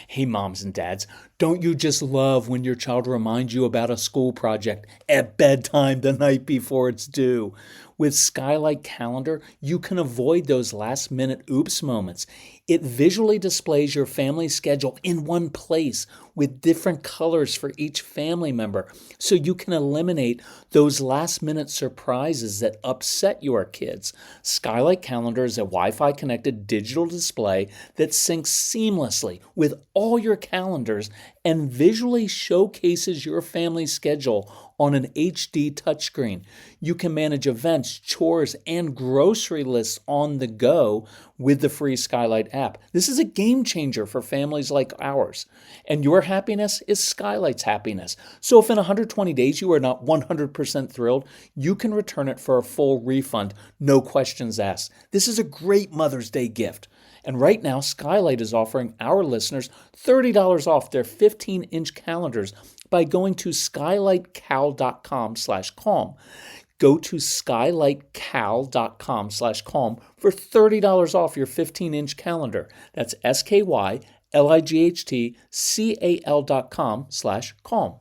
Hey, moms and dads, don't you just love when your child reminds you about a school project at bedtime the night before it's due? With Skylight Calendar, you can avoid those last minute oops moments. It visually displays your family schedule in one place with different colors for each family member, so you can eliminate those last minute surprises that upset your kids. Skylight Calendar is a Wi-Fi connected digital display that syncs seamlessly with all your calendars and visually showcases your family's schedule on an HD touchscreen. You can manage events, chores, and grocery lists on the go with the free Skylight app. This is a game changer for families like ours. And your happiness is Skylight's happiness. So if in 120 days you are not 100% thrilled, you can return it for a full refund, no questions asked. This is a great Mother's Day gift. And right now, Skylight is offering our listeners $30 off their 15-inch calendars by going to skylightcal.com/calm. Go to skylightcal.com/calm for $30 off your 15-inch calendar. That's skylightcal.com/calm.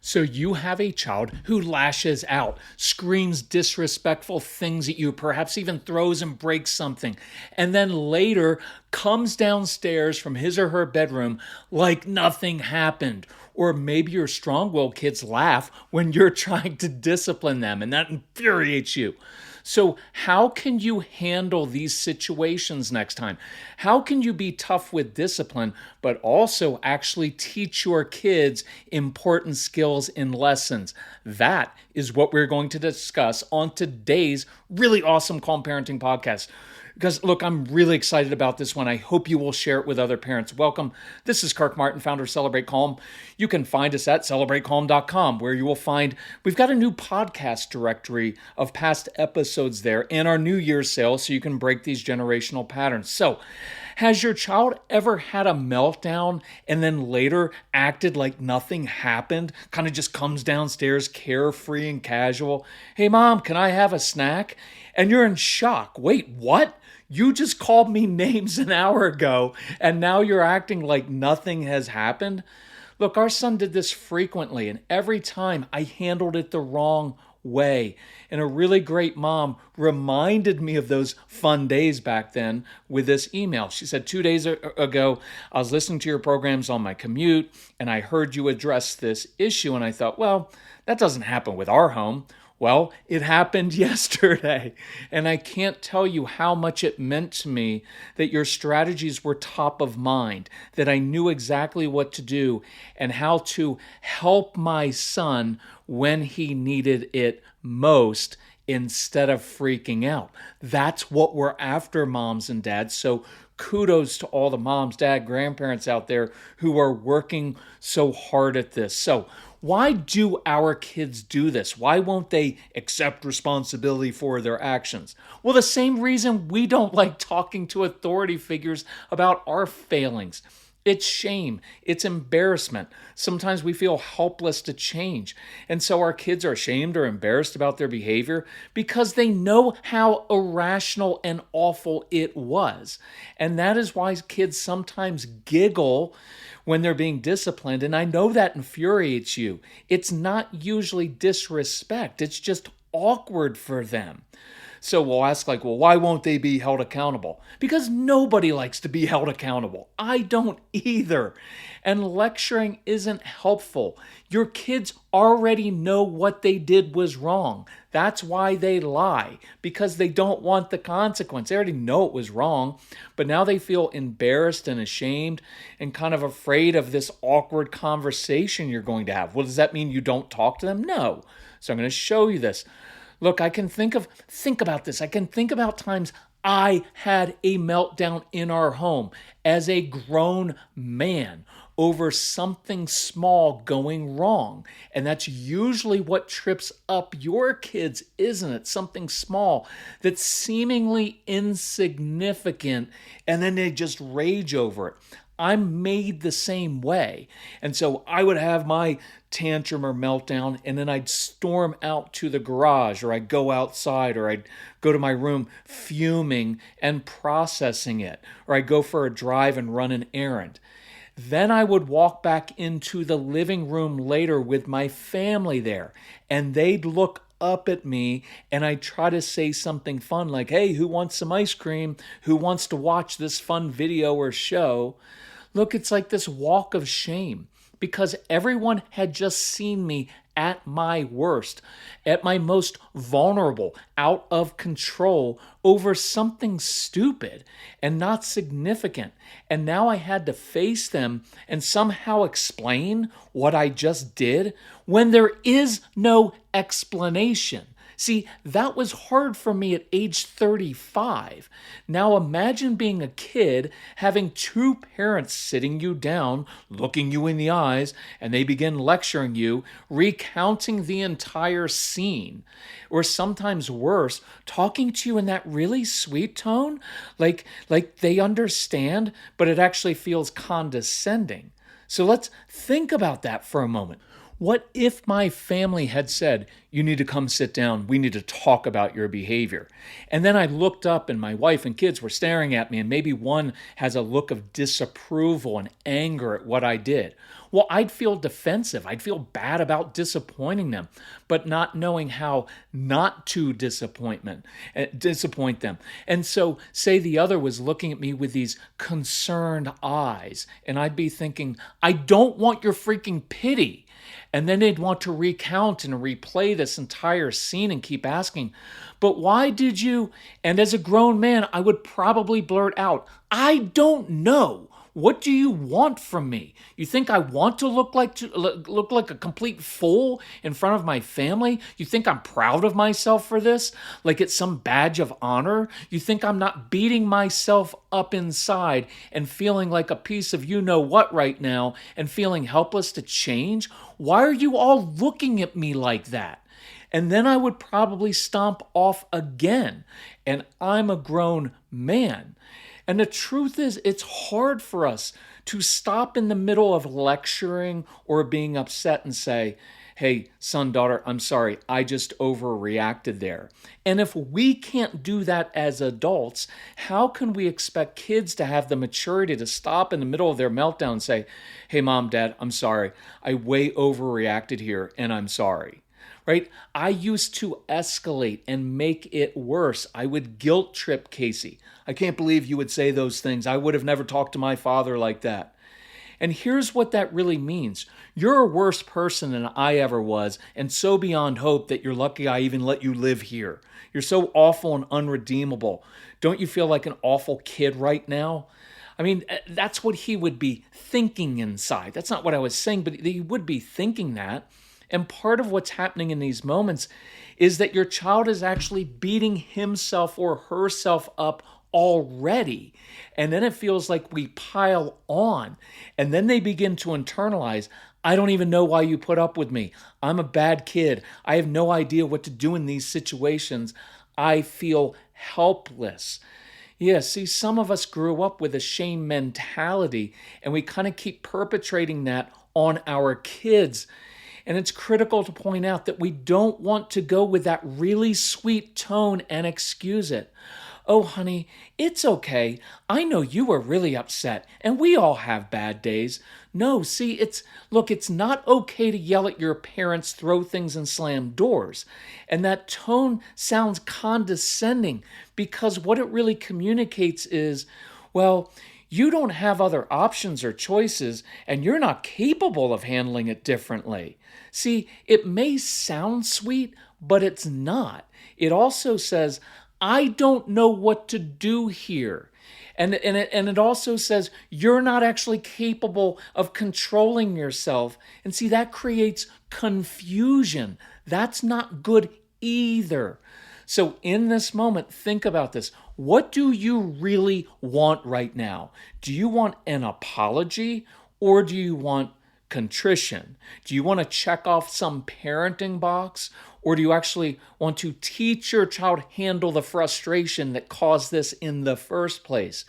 So you have a child who lashes out, screams disrespectful things at you, perhaps even throws and breaks something, and then later comes downstairs from his or her bedroom like nothing happened. Or maybe your strong-willed kids laugh when you're trying to discipline them, and that infuriates you. So how can you handle these situations next time? How can you be tough with discipline, but also actually teach your kids important skills and lessons? That is what we're going to discuss on today's really awesome Calm Parenting podcast. Because, look, I'm really excited about this one. I hope you will share it with other parents. Welcome. This is Kirk Martin, founder of Celebrate Calm. You can find us at celebratecalm.com, where you will find we've got a new podcast directory of past episodes there and our New Year's sale, so you can break these generational patterns. So, has your child ever had a meltdown and then later acted like nothing happened? Kind of just comes downstairs carefree and casual. Hey, Mom, can I have a snack? And you're in shock. Wait, what? You just called me names an hour ago, and now you're acting like nothing has happened? Look, our son did this frequently, and every time I handled it the wrong way. And a really great mom reminded me of those fun days back then with this email. She said, 2 days ago, I was listening to your programs on my commute, and I heard you address this issue, and I thought, well, that doesn't happen with our home. Well, it happened yesterday, and I can't tell you how much it meant to me that your strategies were top of mind, that I knew exactly what to do and how to help my son when he needed it most instead of freaking out. That's what we're after, moms and dads. So kudos to all the moms, dad, grandparents out there who are working so hard at this. So why do our kids do this? Why won't they accept responsibility for their actions? Well, the same reason we don't like talking to authority figures about our failings. It's shame. It's embarrassment. Sometimes we feel helpless to change. And so our kids are ashamed or embarrassed about their behavior because they know how irrational and awful it was. And that is why kids sometimes giggle when they're being disciplined. And I know that infuriates you. It's not usually disrespect. It's just awkward for them. So we'll ask why won't they be held accountable? Because nobody likes to be held accountable. I don't either. And lecturing isn't helpful. Your kids already know what they did was wrong. That's why they lie, because they don't want the consequence. They already know it was wrong, but now they feel embarrassed and ashamed and kind of afraid of this awkward conversation you're going to have. Well, does that mean you don't talk to them? No. So I'm going to show you this. Look, I can think about this. I can think about times I had a meltdown in our home as a grown man over something small going wrong. And that's usually what trips up your kids, isn't it? Something small that's seemingly insignificant, and then they just rage over it. I'm made the same way. And so I would have my tantrum or meltdown, and then I'd storm out to the garage, or I'd go outside, or I'd go to my room fuming and processing it, or I'd go for a drive and run an errand. Then I would walk back into the living room later with my family there, and they'd look up at me, and I'd try to say something fun like, hey, who wants some ice cream? Who wants to watch this fun video or show? Look, it's like this walk of shame, because everyone had just seen me at my worst, at my most vulnerable, out of control over something stupid and not significant. And now I had to face them and somehow explain what I just did when there is no explanation. See, that was hard for me at age 35. Now imagine being a kid, having two parents sitting you down, looking you in the eyes, and they begin lecturing you, recounting the entire scene. Or sometimes worse, talking to you in that really sweet tone, like they understand, but it actually feels condescending. So let's think about that for a moment. What if my family had said, you need to come sit down, we need to talk about your behavior? And then I looked up and my wife and kids were staring at me, and maybe one has a look of disapproval and anger at what I did. Well, I'd feel defensive. I'd feel bad about disappointing them, but not knowing how not to disappoint them. And so say the other was looking at me with these concerned eyes, and I'd be thinking, I don't want your freaking pity. And then they'd want to recount and replay this entire scene and keep asking, but why did you? And as a grown man, I would probably blurt out, I don't know. What do you want from me? You think I want to look like a complete fool in front of my family? You think I'm proud of myself for this? Like it's some badge of honor? You think I'm not beating myself up inside and feeling like a piece of you-know-what right now and feeling helpless to change? Why are you all looking at me like that? And then I would probably stomp off again. And I'm a grown man. And the truth is, it's hard for us to stop in the middle of lecturing or being upset and say, hey, son, daughter, I'm sorry, I just overreacted there. And if we can't do that as adults, how can we expect kids to have the maturity to stop in the middle of their meltdown and say, hey, mom, dad, I'm sorry, I way overreacted here and I'm sorry. Right? I used to escalate and make it worse. I would guilt trip Casey. I can't believe you would say those things. I would have never talked to my father like that. And here's what that really means. You're a worse person than I ever was, and so beyond hope that you're lucky I even let you live here. You're so awful and unredeemable. Don't you feel like an awful kid right now? I mean, that's what he would be thinking inside. That's not what I was saying, but he would be thinking that. And part of what's happening in these moments is that your child is actually beating himself or herself up already. And then it feels like we pile on. And then they begin to internalize, I don't even know why you put up with me. I'm a bad kid. I have no idea what to do in these situations. I feel helpless. Yeah, see, some of us grew up with a shame mentality, and we kind of keep perpetrating that on our kids. And it's critical to point out that we don't want to go with that really sweet tone and excuse it. Oh, honey, it's okay. I know you were really upset, and we all have bad days. No, see, it's not okay to yell at your parents, throw things, and slam doors. And that tone sounds condescending because what it really communicates is, well, you don't have other options or choices, and you're not capable of handling it differently. See, it may sound sweet, but it's not. It also says, I don't know what to do here. And it also says, you're not actually capable of controlling yourself. And see, that creates confusion. That's not good either. So in this moment, think about this. What do you really want right now? Do you want an apology, Or do you want contrition? Do you want to check off some parenting box? Or do you actually want to teach your child handle the frustration that caused this in the first place?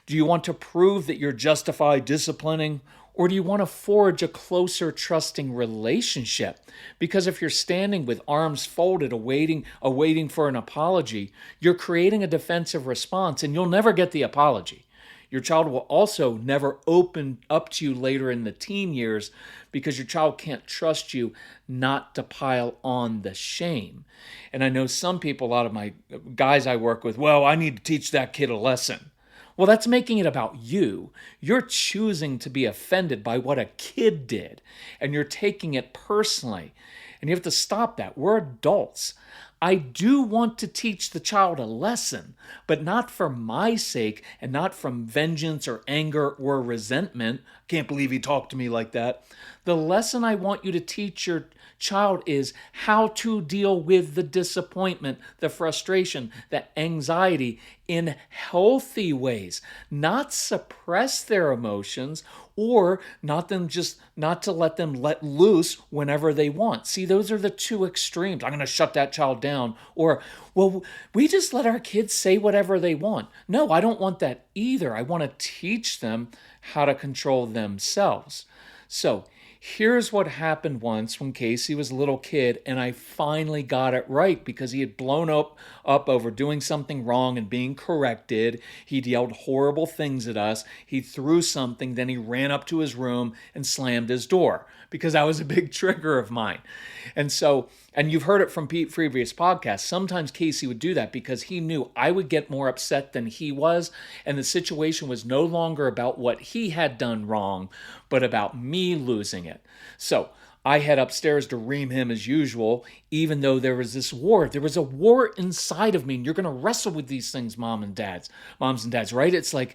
Do you want to prove that you're justified disciplining? Or do you want to forge a closer, trusting relationship? Because if you're standing with arms folded, awaiting for an apology, you're creating a defensive response and you'll never get the apology. Your child will also never open up to you later in the teen years because your child can't trust you not to pile on the shame. And I know some people, a lot of my guys I work with, well, I need to teach that kid a lesson. Well, that's making it about you. You're choosing to be offended by what a kid did, and you're taking it personally. And you have to stop that. We're adults. I do want to teach the child a lesson, but not for my sake and not from vengeance or anger or resentment. Can't believe he talked to me like that. The lesson I want you to teach your child is how to deal with the disappointment, the frustration, the anxiety in healthy ways, not suppress their emotions or not to let them let loose whenever they want. See, those are the two extremes. I'm going to shut that child down, or, well, we just let our kids say whatever they want. No, I don't want that either. I want to teach them how to control themselves. So here's what happened once when Casey was a little kid, and I finally got it right because he had blown up over doing something wrong and being corrected. He'd yelled horrible things at us. He threw something, then he ran up to his room and slammed his door because that was a big trigger of mine. And you've heard it from previous podcasts. Sometimes Casey would do that because he knew I would get more upset than he was, and the situation was no longer about what he had done wrong, but about me losing it. So I head upstairs to ream him as usual, even though there was this war. There was a war inside of me, and you're going to wrestle with these things, moms and dads, right? It's like,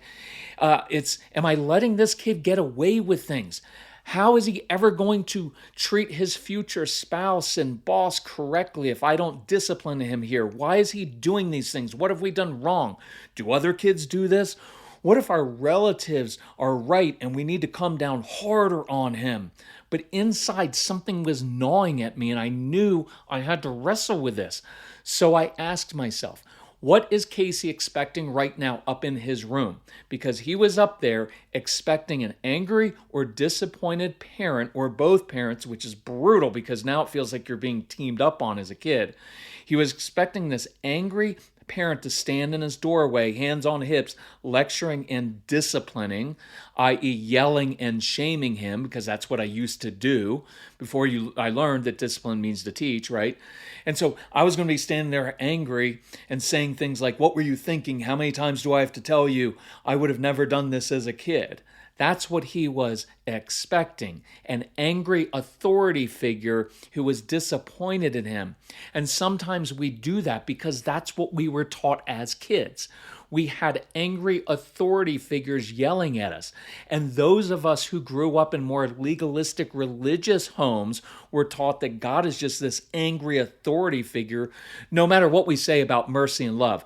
am I letting this kid get away with things? How is he ever going to treat his future spouse and boss correctly if I don't discipline him here? Why is he doing these things? What have we done wrong? Do other kids do this? What if our relatives are right and we need to come down harder on him? But inside, something was gnawing at me and I knew I had to wrestle with this. So I asked myself, what is Casey expecting right now up in his room? Because he was up there expecting an angry or disappointed parent or both parents, which is brutal because now it feels like you're being teamed up on as a kid. He was expecting this angry parent to stand in his doorway, hands on hips, lecturing and disciplining, i.e. yelling and shaming him, because that's what I used to do before I learned that discipline means to teach, right? And so I was going to be standing there angry and saying things like, what were you thinking? How many times do I have to tell you? I would have never done this as a kid. That's what he was expecting, an angry authority figure who was disappointed in him. And sometimes we do that because that's what we were taught as kids. We had angry authority figures yelling at us. And those of us who grew up in more legalistic religious homes were taught that God is just this angry authority figure, no matter what we say about mercy and love.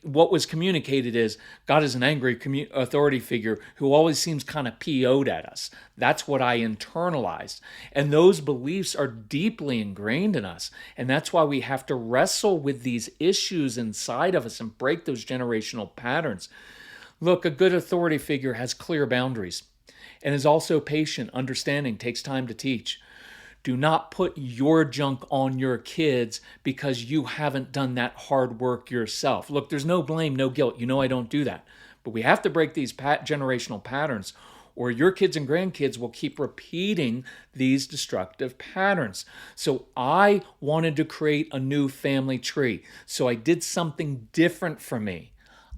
What was communicated is God is an angry authority figure who always seems kind of PO'd at us. That's what I internalized. And those beliefs are deeply ingrained in us. And that's why we have to wrestle with these issues inside of us and break those generational patterns. Look, a good authority figure has clear boundaries and is also patient, understanding, takes time to teach. Do not put your junk on your kids because you haven't done that hard work yourself. Look, there's no blame, no guilt. You know I don't do that. But we have to break these generational patterns, or your kids and grandkids will keep repeating these destructive patterns. So I wanted to create a new family tree. So I did something different for me.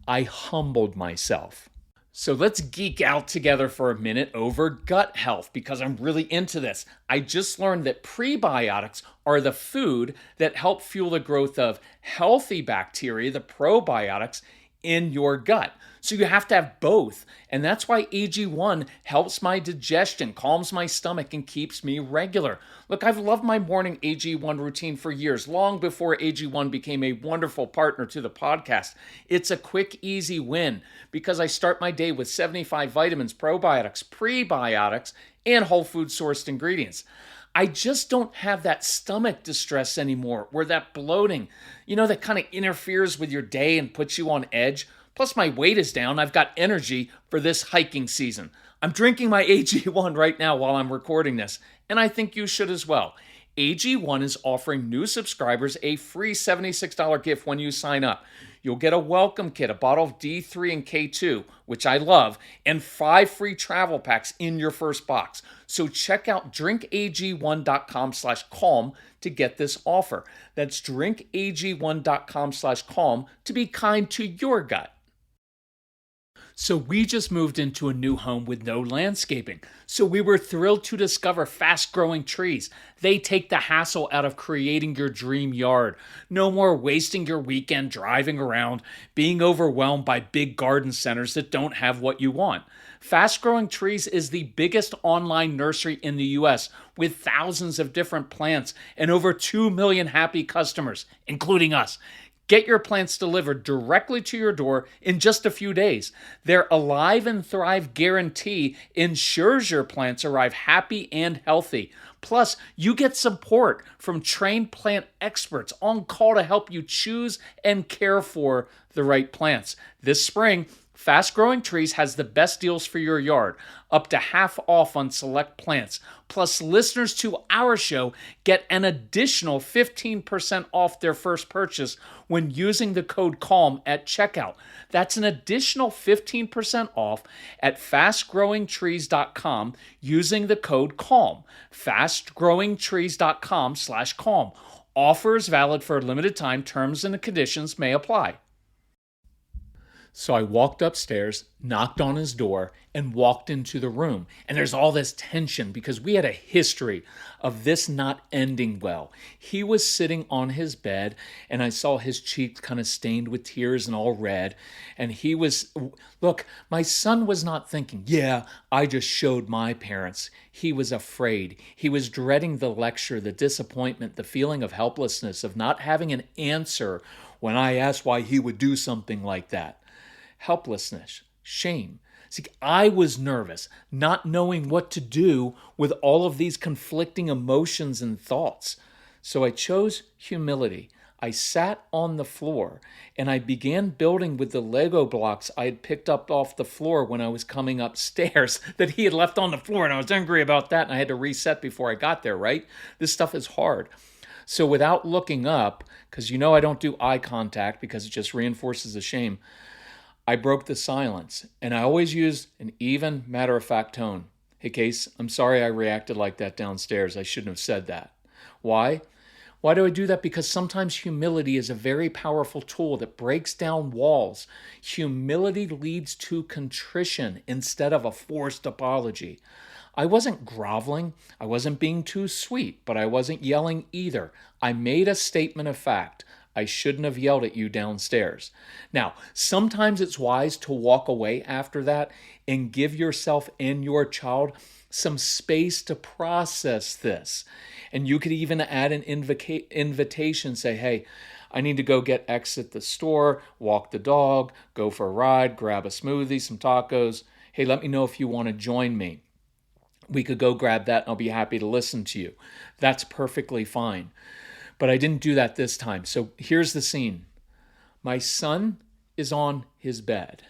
I humbled myself. So let's geek out together for a minute over gut health because I'm really into this. I just learned that prebiotics are the food that help fuel the growth of healthy bacteria, the probiotics, in your gut. So you have to have both. And that's why AG1 helps my digestion, calms my stomach, and keeps me regular. Look, I've loved my morning AG1 routine for years, long before AG1 became a wonderful partner to the podcast. It's a quick, easy win because I start my day with 75 vitamins, probiotics, prebiotics, and whole food sourced ingredients. I just don't have that stomach distress anymore, where that bloating, that kind of interferes with your day and puts you on edge. Plus, my weight is down. I've got energy for this hiking season. I'm drinking my AG1 right now while I'm recording this, and I think you should as well. AG1 is offering new subscribers a free $76 gift when you sign up. You'll get a welcome kit, a bottle of D3 and K2, which I love, and 5 free travel packs in your first box. So check out drinkag1.com/calm to get this offer. That's drinkag1.com/calm to be kind to your gut. So we just moved into a new home with no landscaping. So we were thrilled to discover fast-growing trees. They take the hassle out of creating your dream yard. No more wasting your weekend driving around, being overwhelmed by big garden centers that don't have what you want. Fast Growing Trees is the biggest online nursery in the US with thousands of different plants and over 2 million happy customers, including us. Get your plants delivered directly to your door in just a few days. Their Alive and Thrive guarantee ensures your plants arrive happy and healthy. Plus, you get support from trained plant experts on call to help you choose and care for the right plants. This spring, Fast Growing Trees has the best deals for your yard, up to half off on select plants. Plus, listeners to our show get an additional 15% off their first purchase when using the code CALM at checkout. That's an additional 15% off at fastgrowingtrees.com using the code CALM. fastgrowingtrees.com/calm. Offers valid for a limited time. Terms and conditions may apply. So I walked upstairs, knocked on his door, and walked into the room. And there's all this tension because we had a history of this not ending well. He was sitting on his bed, and I saw his cheeks kind of stained with tears and all red. And look, my son was not thinking, yeah, I just showed my parents. He was afraid. He was dreading the lecture, the disappointment, the feeling of helplessness, of not having an answer when I asked why he would do something like that. Helplessness, shame. See, I was nervous, not knowing what to do with all of these conflicting emotions and thoughts. So I chose humility. I sat on the floor and I began building with the Lego blocks I had picked up off the floor when I was coming upstairs that he had left on the floor, and I was angry about that, and I had to reset before I got there, right? This stuff is hard. So without looking up, because I don't do eye contact because it just reinforces the shame, I broke the silence, and I always use an even, matter-of-fact tone. Hey, Case, I'm sorry I reacted like that downstairs. I shouldn't have said that. Why? Why do I do that? Because sometimes humility is a very powerful tool that breaks down walls. Humility leads to contrition instead of a forced apology. I wasn't groveling. I wasn't being too sweet, but I wasn't yelling either. I made a statement of fact. I shouldn't have yelled at you downstairs. Now, sometimes it's wise to walk away after that and give yourself and your child some space to process this. And you could even add an invitation, say, hey, I need to go get X at the store, walk the dog, go for a ride, grab a smoothie, some tacos. Hey, let me know if you want to join me. We could go grab that and I'll be happy to listen to you. That's perfectly fine. But I didn't do that this time. So here's the scene. My son is on his bed.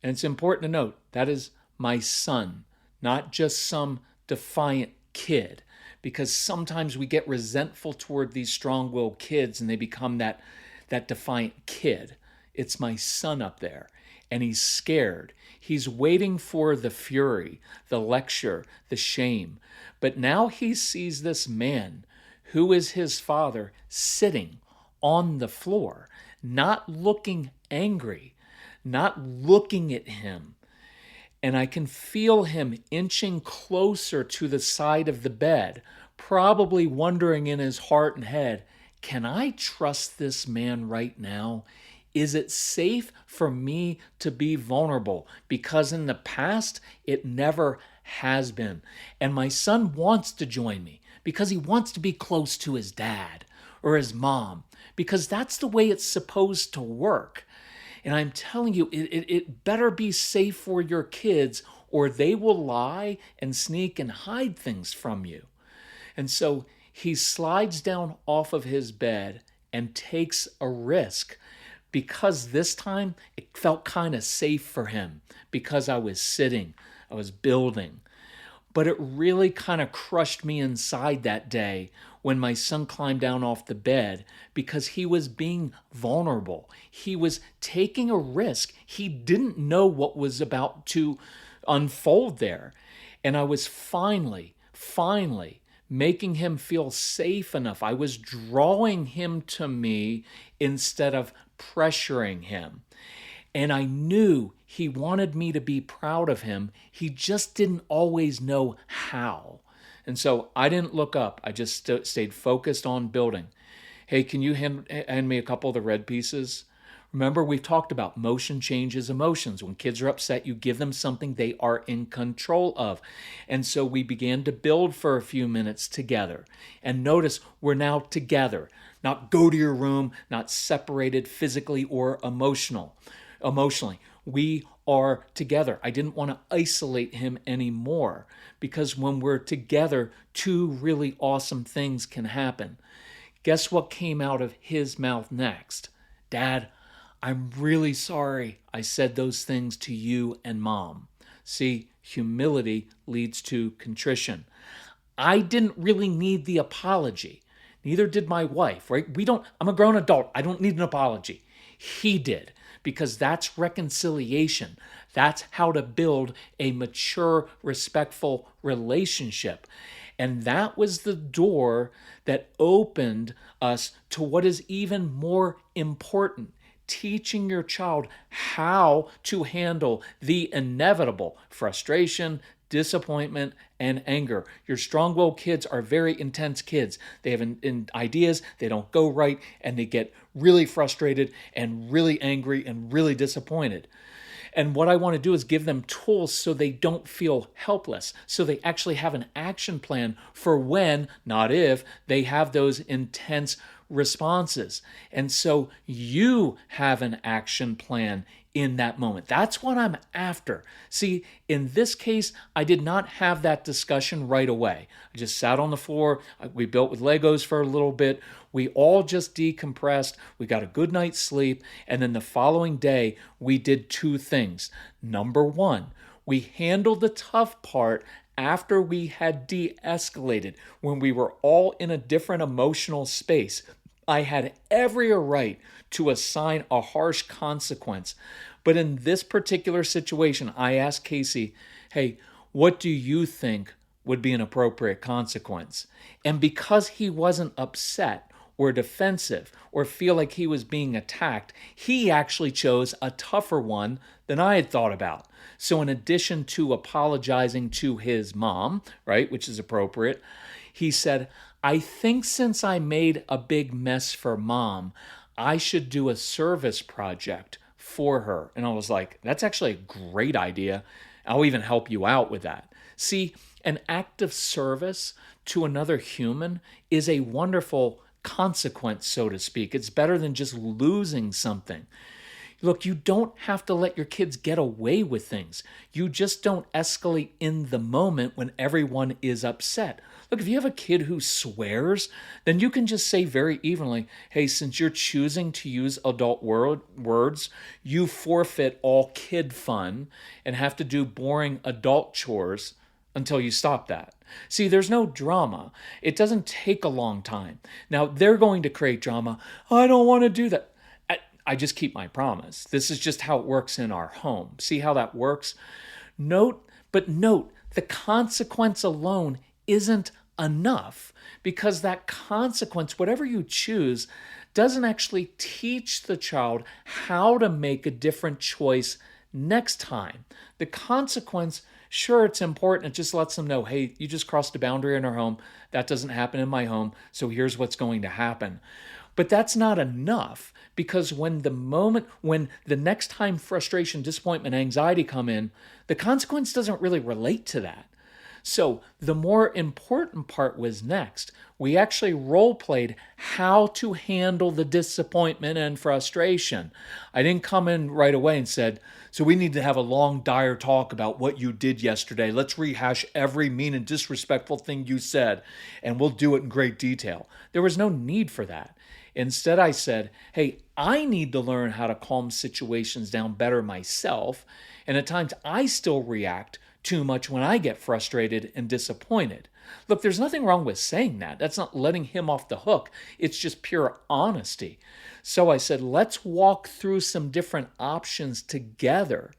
And it's important to note, that is my son, not just some defiant kid. Because sometimes we get resentful toward these strong-willed kids and they become that defiant kid. It's my son up there. And he's scared. He's waiting for the fury, the lecture, the shame. But now he sees this man who is his father sitting on the floor, not looking angry, not looking at him. And I can feel him inching closer to the side of the bed, probably wondering in his heart and head, can I trust this man right now? Is it safe for me to be vulnerable? Because in the past, it never has been. And my son wants to join me because he wants to be close to his dad or his mom, because that's the way it's supposed to work. And I'm telling you, it better be safe for your kids, or they will lie and sneak and hide things from you. And so he slides down off of his bed and takes a risk, because this time it felt kind of safe for him because I was sitting, I was building. But it really kind of crushed me inside that day when my son climbed down off the bed, because he was being vulnerable. He was taking a risk. He didn't know what was about to unfold there. And I was finally making him feel safe enough. I was drawing him to me instead of pressuring him. And I knew he wanted me to be proud of him. He just didn't always know how. And so I didn't look up. I just stayed focused on building. Hey, can you hand me a couple of the red pieces? Remember, we've talked about motion changes emotions. When kids are upset, you give them something they are in control of. And so we began to build for a few minutes together. And notice we're now together, not go to your room, not separated physically or emotionally. We are together. I didn't want to isolate him anymore, because when we're together, two really awesome things can happen. Guess what came out of his mouth next? Dad, I'm really sorry I said those things to you and Mom. See, humility leads to contrition. I didn't really need the apology. Neither did my wife, right? I'm a grown adult. I don't need an apology. He did, because that's reconciliation. That's how to build a mature, respectful relationship. And that was the door that opened us to what is even more important: teaching your child how to handle the inevitable frustration, disappointment, and anger. Your strong-willed kids are very intense kids. They have ideas, they don't go right, and they get really frustrated and really angry and really disappointed. And what I want to do is give them tools so they don't feel helpless, so they actually have an action plan for when, not if, they have those intense responses. And so you have an action plan in that moment. That's what I'm after. See, in this case, I did not have that discussion right away. I just sat on the floor. We built with Legos for a little bit. We all just decompressed. We got a good night's sleep. And then the following day, we did two things. Number one, we handled the tough part after we had de-escalated, when we were all in a different emotional space. I had every right to assign a harsh consequence. But in this particular situation, I asked Casey, hey, what do you think would be an appropriate consequence? And because he wasn't upset or defensive or feel like he was being attacked, he actually chose a tougher one than I had thought about. So in addition to apologizing to his mom, right, which is appropriate, he said, I think since I made a big mess for Mom, I should do a service project for her. And I was like, that's actually a great idea. I'll even help you out with that. See, an act of service to another human is a wonderful consequence, so to speak. It's better than just losing something. Look, you don't have to let your kids get away with things. You just don't escalate in the moment when everyone is upset. Look, if you have a kid who swears, then you can just say very evenly, hey, since you're choosing to use adult words, you forfeit all kid fun and have to do boring adult chores until you stop that. See, there's no drama. It doesn't take a long time. Now, they're going to create drama. I don't want to do that. I just keep my promise. This is just how it works in our home. See how that works? Note, the consequence alone isn't enough, because that consequence, whatever you choose, doesn't actually teach the child how to make a different choice next time. The consequence, sure, it's important. It just lets them know, hey, you just crossed a boundary in our home. That doesn't happen in my home, so here's what's going to happen. But that's not enough, because when the next time frustration, disappointment, anxiety come in, the consequence doesn't really relate to that. So the more important part was next. We actually role played how to handle the disappointment and frustration. I didn't come in right away and said, so we need to have a long, dire talk about what you did yesterday. Let's rehash every mean and disrespectful thing you said, and we'll do it in great detail. There was no need for that. Instead, I said, hey, I need to learn how to calm situations down better myself. And at times, I still react too much when I get frustrated and disappointed. Look, there's nothing wrong with saying that. That's not letting him off the hook. It's just pure honesty. So I said, let's walk through some different options together.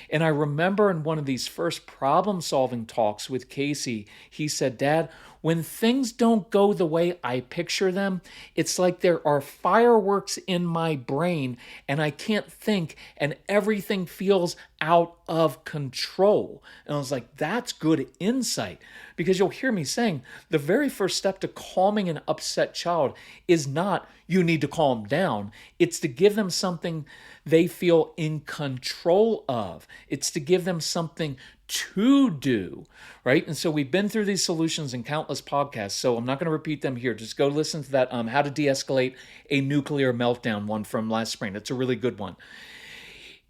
And I remember in one of these first problem-solving talks with Casey, he said, Dad, when things don't go the way I picture them, it's like there are fireworks in my brain and I can't think and everything feels out of control. And I was like, that's good insight, because you'll hear me saying the very first step to calming an upset child is not you need to calm down. It's to give them something they feel in control of. It's to give them something to do, right? And so we've been through these solutions in countless podcasts, so I'm not going to repeat them here. Just go listen to that How to De-Escalate a Nuclear Meltdown one from last spring. It's a really good one.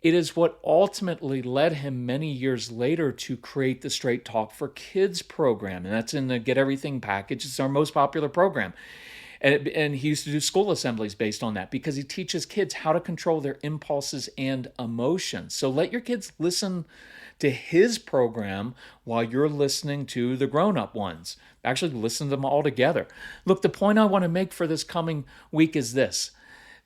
It is what ultimately led him many years later to create the Straight Talk for Kids program, and that's in the Get Everything package. It's our most popular program. And he used to do school assemblies based on that, because he teaches kids how to control their impulses and emotions. So let your kids listen to his program while you're listening to the grown-up ones. Actually, listen to them all together. Look, the point I want to make for this coming week is this.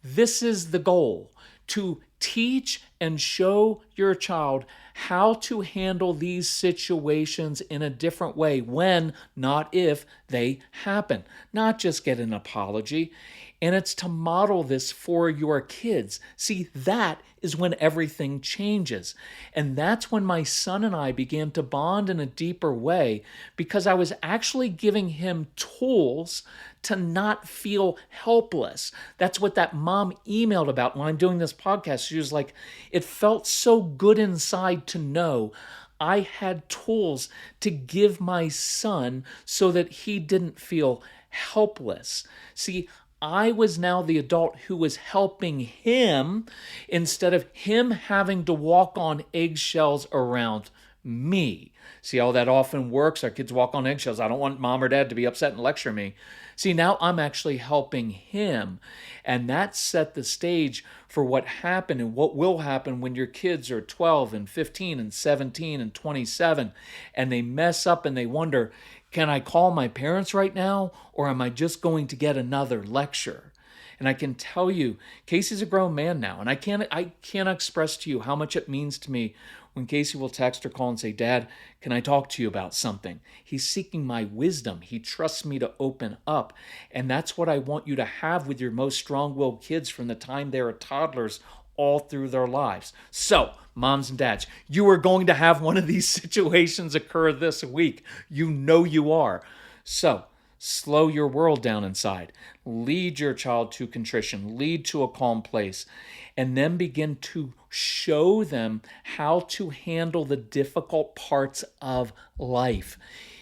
This is the goal: to teach and show your child how to handle these situations in a different way when, not if, they happen. Not just get an apology. And it's to model this for your kids. See, that is when everything changes. And that's when my son and I began to bond in a deeper way, because I was actually giving him tools to not feel helpless. That's what that mom emailed about when I'm doing this podcast. She was like, it felt so good inside to know I had tools to give my son so that he didn't feel helpless. See, I was now the adult who was helping him instead of him having to walk on eggshells around me. See how that often works? Our kids walk on eggshells. I don't want mom or dad to be upset and lecture me. See, now I'm actually helping him. And that set the stage for what happened and what will happen when your kids are 12 and 15 and 17 and 27 and they mess up and they wonder, can I call my parents right now, or am I just going to get another lecture? And I can tell you, Casey's a grown man now, and I can't express to you how much it means to me when Casey will text or call and say, Dad, can I talk to you about something? He's seeking my wisdom. He trusts me to open up. And that's what I want you to have with your most strong-willed kids from the time they're toddlers all through their lives. So, moms and dads, you are going to have one of these situations occur this week. You know you are. So, slow your world down inside. Lead your child to contrition. Lead to a calm place. And then begin to show them how to handle the difficult parts of life.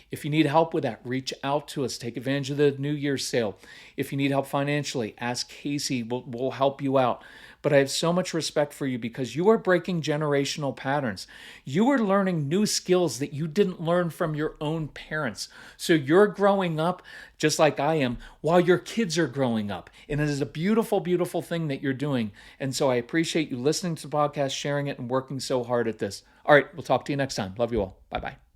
If you need help with that, reach out to us. Take advantage of the New Year's sale. If you need help financially, ask Casey. We'll help you out. But I have so much respect for you because you are breaking generational patterns. You are learning new skills that you didn't learn from your own parents. So you're growing up just like I am while your kids are growing up. And it is a beautiful, beautiful thing that you're doing. And so I appreciate you listening to the podcast, sharing it, and working so hard at this. All right, we'll talk to you next time. Love you all. Bye-bye.